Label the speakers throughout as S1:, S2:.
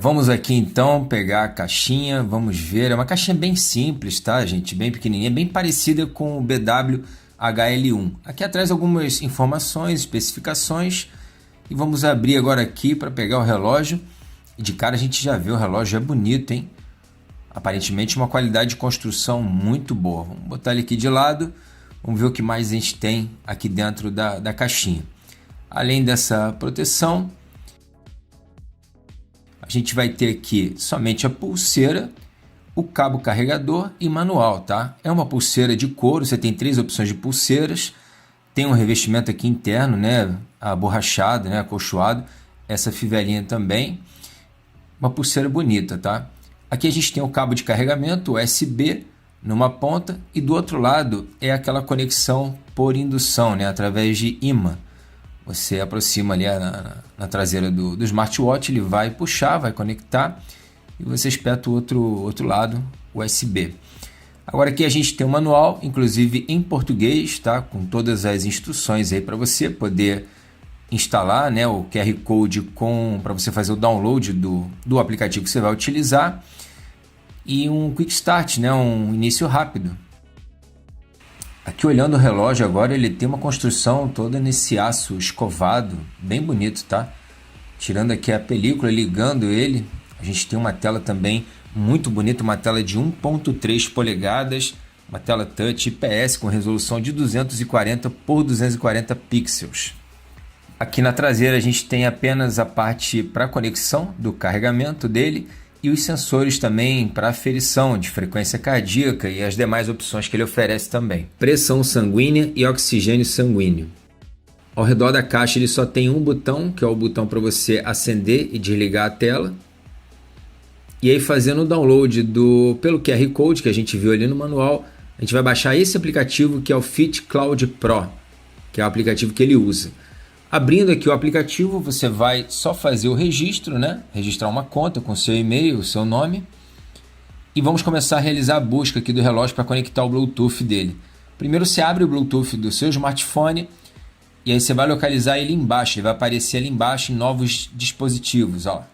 S1: Vamos aqui então pegar a caixinha, vamos ver. É uma caixinha bem simples, tá, gente? Bem pequenininha, bem parecida com o BW-HL1. Aqui atrás algumas informações, especificações. E vamos abrir agora aqui para pegar o relógio. E de cara a gente já vê, o relógio é bonito, hein? Aparentemente uma qualidade de construção muito boa. Vamos botar ele aqui de lado. Vamos ver o que mais a gente tem aqui dentro da caixinha. Além dessa proteção, a gente vai ter aqui somente a pulseira, o cabo carregador e manual, tá? É uma pulseira de couro, você tem 3 opções de pulseiras. Tem um revestimento aqui interno, né? Aborrachado, né? Acolchoado. Essa fivelinha também. Uma pulseira bonita, tá? Aqui a gente tem o cabo de carregamento USB numa ponta e do outro lado é aquela conexão por indução, né? Através de ímã. Você aproxima ali na traseira do smartwatch, ele vai puxar, vai conectar e você espeta o outro lado USB. Agora aqui a gente tem um manual, inclusive em português, tá? Com todas as instruções aí para você poder instalar, né? O QR Code para você fazer o download do aplicativo que você vai utilizar e um Quick Start, né? Um início rápido. Aqui olhando o relógio agora, ele tem uma construção toda nesse aço escovado, bem bonito, tá? Tirando aqui a película, ligando ele, a gente tem uma tela também muito bonita, uma tela de 1.3 polegadas, uma tela touch IPS com resolução de 240 por 240 pixels. Aqui na traseira a gente tem apenas a parte para conexão do carregamento dele e os sensores também para aferição de frequência cardíaca e as demais opções que ele oferece também. Pressão sanguínea e oxigênio sanguíneo. Ao redor da caixa ele só tem um botão, que é o botão para você acender e desligar a tela. E aí fazendo o download pelo QR Code que a gente viu ali no manual, a gente vai baixar esse aplicativo que é o Fit Cloud Pro, que é o aplicativo que ele usa. Abrindo aqui o aplicativo, você vai só fazer o registro, né? Registrar uma conta com seu e-mail, o seu nome. E vamos começar a realizar a busca aqui do relógio para conectar o Bluetooth dele. Primeiro você abre o Bluetooth do seu smartphone e aí você vai localizar ele embaixo. Ele vai aparecer ali embaixo em novos dispositivos, ó.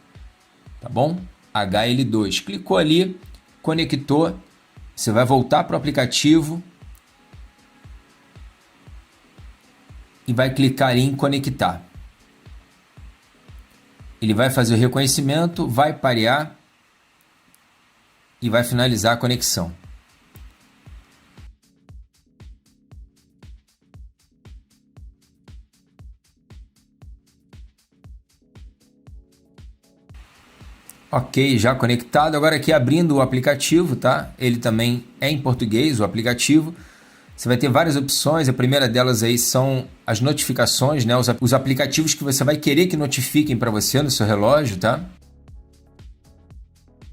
S1: Tá bom? HL2. Clicou ali, conectou. Você vai voltar para o aplicativo e vai clicar em conectar. Ele vai fazer o reconhecimento, vai parear e vai finalizar a conexão. Ok, já conectado. Agora aqui abrindo o aplicativo, tá? Ele também é em português, o aplicativo. Você vai ter várias opções, a primeira delas aí são as notificações, né? Os aplicativos que você vai querer que notifiquem para você no seu relógio, tá?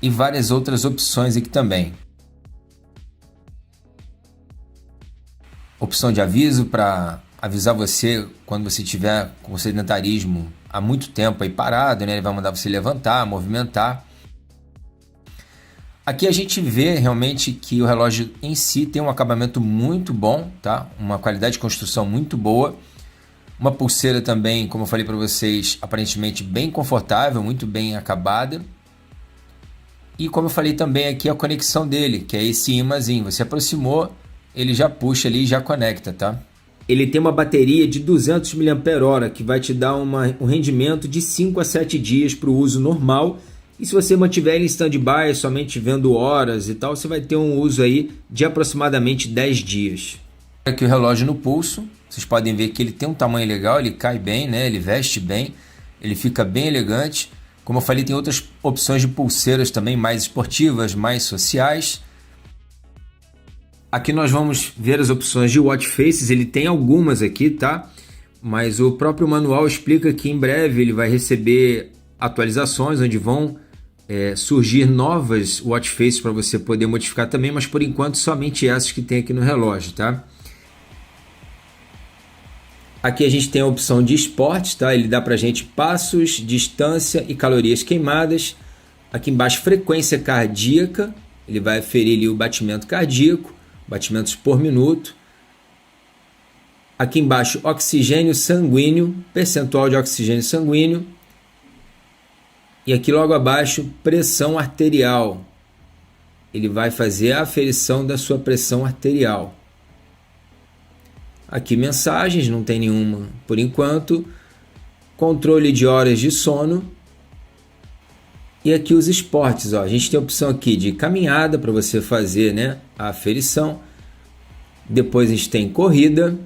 S1: E várias outras opções aqui também. Opção de aviso para avisar você quando você tiver com sedentarismo há muito tempo aí parado, né? Ele vai mandar você levantar, movimentar. Aqui a gente vê realmente que o relógio em si tem um acabamento muito bom, tá? Uma qualidade de construção muito boa. Uma pulseira também, como eu falei para vocês, aparentemente bem confortável, muito bem acabada. E como eu falei também aqui a conexão dele, que é esse imãzinho. Você aproximou, ele já puxa ali e já conecta, tá? Ele tem uma bateria de 200 mAh que vai te dar um rendimento de 5 a 7 dias para o uso normal. E se você mantiver ele em stand-by, somente vendo horas e tal, você vai ter um uso aí de aproximadamente 10 dias. Aqui o relógio no pulso, vocês podem ver que ele tem um tamanho legal, ele cai bem, né? Ele veste bem, ele fica bem elegante. Como eu falei, tem outras opções de pulseiras também mais esportivas, mais sociais. Aqui nós vamos ver as opções de watch faces, ele tem algumas aqui, tá? Mas o próprio manual explica que em breve ele vai receber atualizações onde vão surgir novas watch faces para você poder modificar também, mas por enquanto somente essas que tem aqui no relógio, tá? Aqui a gente tem a opção de esporte, tá? Ele dá pra gente passos, distância e calorias queimadas. Aqui embaixo frequência cardíaca, ele vai aferir ali o batimento cardíaco, batimentos por minuto. Aqui embaixo oxigênio sanguíneo, percentual de oxigênio sanguíneo. E aqui logo abaixo, pressão arterial. Ele vai fazer a aferição da sua pressão arterial. Aqui mensagens, não tem nenhuma por enquanto. Controle de horas de sono. E aqui os esportes, ó. A gente tem a opção aqui de caminhada para você fazer, né, a aferição. Depois a gente tem corrida,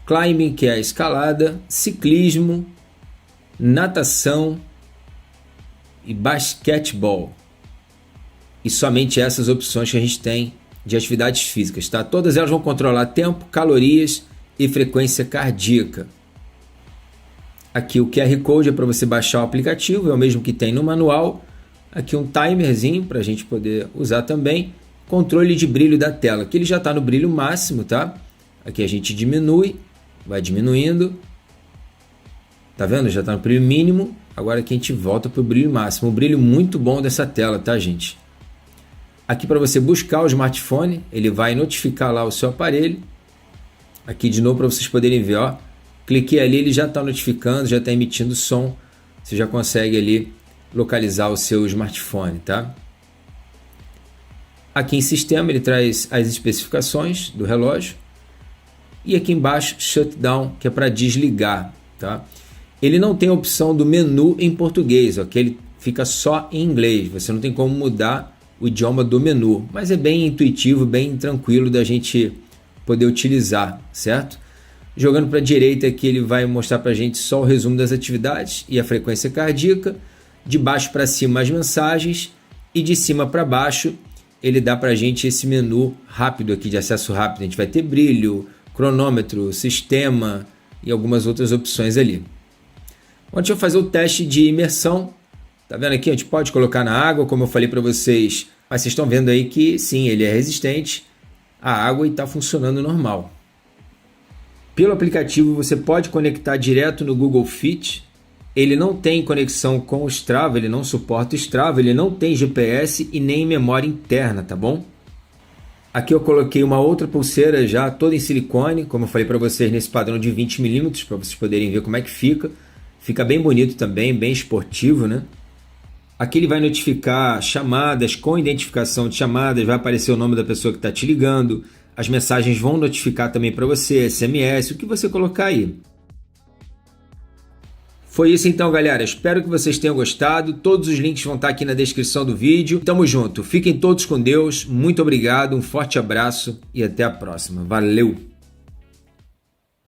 S1: climbing, que é a escalada, ciclismo, natação e basquetebol. E somente essas opções que a gente tem de atividades físicas, tá? Todas elas vão controlar tempo, calorias e frequência cardíaca. Aqui o QR Code é para você baixar o aplicativo, é o mesmo que tem no manual. Aqui um timerzinho para a gente poder usar também. Controle de brilho da tela, que ele já está no brilho máximo, tá? Aqui a gente diminui, vai diminuindo. Tá vendo? Já está no brilho mínimo. Agora aqui a gente volta para o brilho máximo. Um brilho muito bom dessa tela, tá, gente? Aqui para você buscar o smartphone, ele vai notificar lá o seu aparelho. Aqui de novo para vocês poderem ver, ó. Cliquei ali, ele já está notificando, já está emitindo som. Você já consegue ali localizar o seu smartphone, tá? Aqui em sistema ele traz as especificações do relógio. E aqui embaixo, shutdown, que é para desligar, tá? Ele não tem a opção do menu em português, ok? Ele fica só em inglês. Você não tem como mudar o idioma do menu, mas é bem intuitivo, bem tranquilo da gente poder utilizar, certo? Jogando para a direita aqui, ele vai mostrar para a gente só o resumo das atividades e a frequência cardíaca. De baixo para cima as mensagens e de cima para baixo ele dá para a gente esse menu rápido aqui de acesso rápido. A gente vai ter brilho, cronômetro, sistema e algumas outras opções ali. Bom, deixa eu fazer o teste de imersão. Tá vendo aqui? A gente pode colocar na água, como eu falei para vocês. Mas vocês estão vendo aí que sim, ele é resistente à água e está funcionando normal. Pelo aplicativo você pode conectar direto no Google Fit. Ele não tem conexão com o Strava, ele não suporta o Strava, ele não tem GPS e nem memória interna, tá bom? Aqui eu coloquei uma outra pulseira já toda em silicone, como eu falei para vocês, nesse padrão de 20 mm, para vocês poderem ver como é que fica. Fica bem bonito também, bem esportivo, né? Aqui ele vai notificar chamadas com identificação de chamadas, vai aparecer o nome da pessoa que está te ligando, as mensagens vão notificar também para você, SMS, o que você colocar aí. Foi isso então, galera. Espero que vocês tenham gostado. Todos os links vão estar aqui na descrição do vídeo. Tamo junto. Fiquem todos com Deus. Muito obrigado, um forte abraço e até a próxima. Valeu!